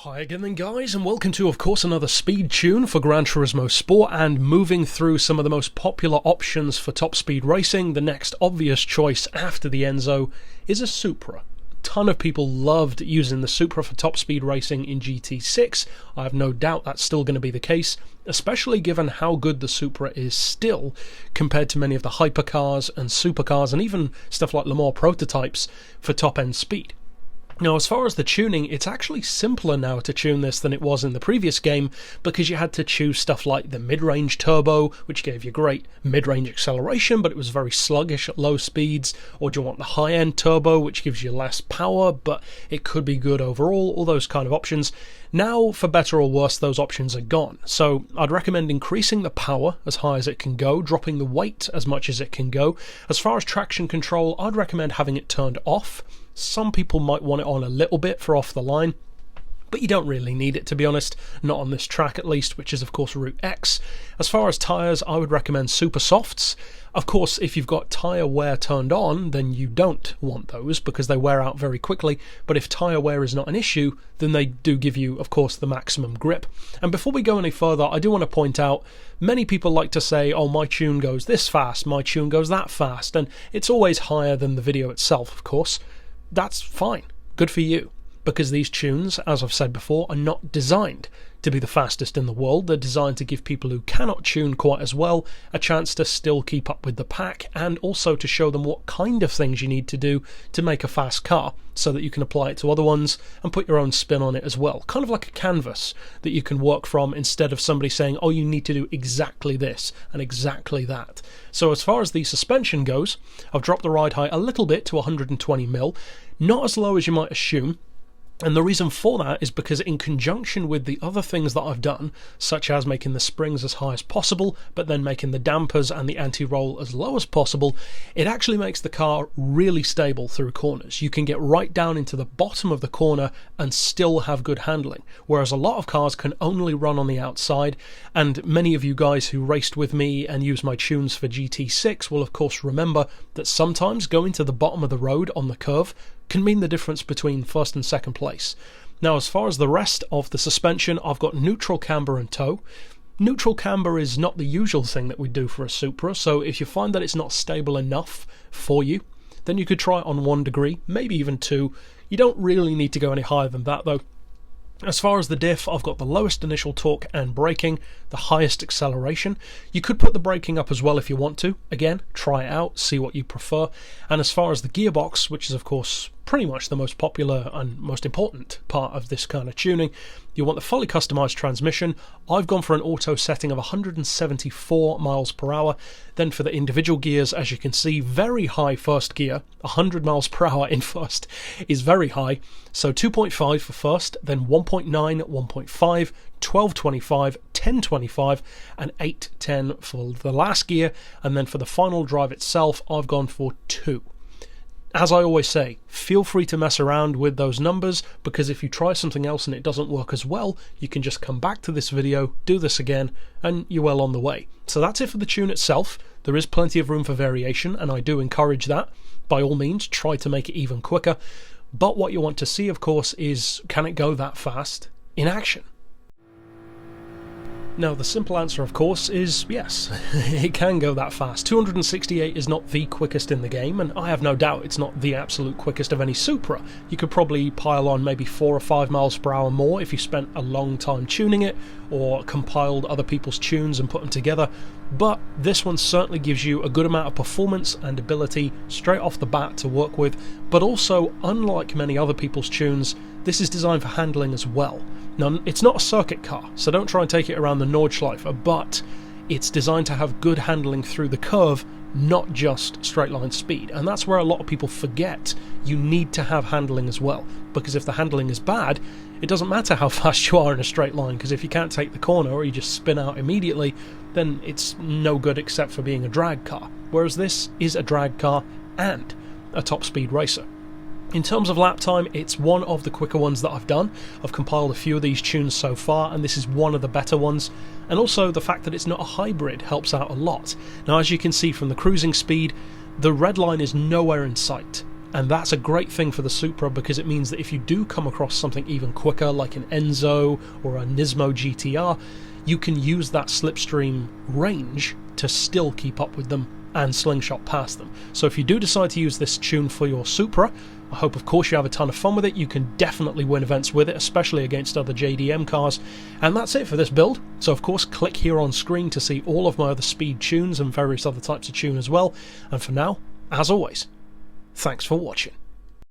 Hi again then guys, and welcome to of course another speed tune for Gran Turismo Sport. And moving through some of the most popular options for top speed racing, the next obvious choice after the Enzo is a Supra. A ton of people loved using the Supra for top speed racing in GT6. I have no doubt that's still going to be the case, especially given how good the Supra is still compared to many of the hypercars and supercars and even stuff like Le Mans prototypes for top end speed. Now, as far as the tuning, it's actually simpler now to tune this than it was in the previous game, because you had to choose stuff like the mid-range turbo, which gave you great mid-range acceleration, but it was very sluggish at low speeds, or do you want the high-end turbo, which gives you less power, but it could be good overall, all those kind of options. Now, for better or worse, those options are gone. So I'd recommend increasing the power as high as it can go, dropping the weight as much as it can go. As far as traction control, I'd recommend having it turned off. Some people might want it on a little bit for off the line, but you don't really need it, to be honest, not on this track at least, which is of course Route X. As far as tyres, I would recommend super softs. Of course, if you've got tyre wear turned on, then you don't want those because they wear out very quickly, but if tyre wear is not an issue, then they do give you, of course, the maximum grip. And before we go any further, I do want to point out, many people like to say, oh, my tune goes this fast, my tune goes that fast, and it's always higher than the video itself, of course. That's fine, good for you, because these tunes, as I've said before, are not designed to be the fastest in the world. They're designed to give people who cannot tune quite as well a chance to still keep up with the pack, and also to show them what kind of things you need to do to make a fast car, so that you can apply it to other ones and put your own spin on it as well. Kind of like a canvas that you can work from, instead of somebody saying, oh, you need to do exactly this and exactly that. So as far as the suspension goes, I've dropped the ride height a little bit to 120mm, not as low as you might assume. And the reason for that is because in conjunction with the other things that I've done, such as making the springs as high as possible, but then making the dampers and the anti-roll as low as possible, it actually makes the car really stable through corners. You can get right down into the bottom of the corner and still have good handling, whereas a lot of cars can only run on the outside. And many of you guys who raced with me and use my tunes for GT6 will of course remember that sometimes going to the bottom of the road on the curve can mean the difference between first and second place. Now, as far as the rest of the suspension, I've got neutral camber and toe. Neutral camber is not the usual thing that we do for a Supra, so if you find that it's not stable enough for you, then you could try it on 1 degree, maybe even 2. You don't really need to go any higher than that though. As far as the diff, I've got the lowest initial torque and braking, the highest acceleration. You could put the braking up as well if you want to. Again, try it out, see what you prefer. And as far as the gearbox, which is of course pretty much the most popular and most important part of this kind of tuning, you want the fully customized transmission. I've gone for an auto setting of 174 miles per hour. Then for the individual gears, as you can see, very high first gear, 100 miles per hour in first is very high. So 2.5 for first, then 1.9, 1.5, 12.25, 10.25 and 8.10 for the last gear. And then for the final drive itself, I've gone for 2. As I always say, feel free to mess around with those numbers, because if you try something else and it doesn't work as well, you can just come back to this video, do this again, and you're well on the way. So that's it for the tune itself. There is plenty of room for variation, and I do encourage that. By all means, try to make it even quicker. But what you want to see, of course, is can it go that fast in action? Now, the simple answer, of course, is yes, it can go that fast. 268 is not the quickest in the game, and I have no doubt it's not the absolute quickest of any Supra. You could probably pile on maybe 4 or 5 miles per hour more if you spent a long time tuning it, or compiled other people's tunes and put them together, but this one certainly gives you a good amount of performance and ability straight off the bat to work with. But also, unlike many other people's tunes, this is designed for handling as well. Now, it's not a circuit car, so don't try and take it around the Nordschleife, but it's designed to have good handling through the curve, not just straight line speed. And that's where a lot of people forget you need to have handling as well, because if the handling is bad, it doesn't matter how fast you are in a straight line, because if you can't take the corner or you just spin out immediately, then it's no good except for being a drag car. Whereas this is a drag car and a top speed racer. In terms of lap time, it's one of the quicker ones that I've done. I've compiled a few of these tunes so far, and this is one of the better ones. And also the fact that it's not a hybrid helps out a lot. Now, as you can see from the cruising speed, the red line is nowhere in sight. And that's a great thing for the Supra, because it means that if you do come across something even quicker, like an Enzo or a Nismo GTR, you can use that slipstream range to still keep up with them and slingshot past them. So if you do decide to use this tune for your Supra, I hope of course you have a ton of fun with it. You can definitely win events with it, especially against other JDM cars. And that's it for this build. So of course click here on screen to see all of my other speed tunes and various other types of tune as well. And for now, as always, thanks for watching.